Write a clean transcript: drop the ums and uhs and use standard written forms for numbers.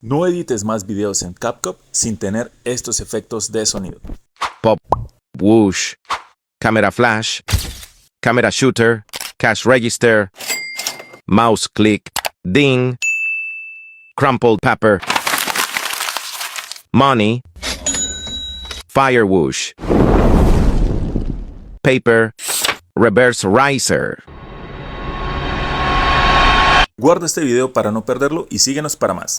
No edites más videos en Capcut sin tener estos efectos de sonido. Pop, whoosh, camera flash, camera shooter, cash register, mouse click, ding, crumpled paper, money, fire whoosh, paper, reverse riser. Guarda este video para no perderlo y síguenos para más.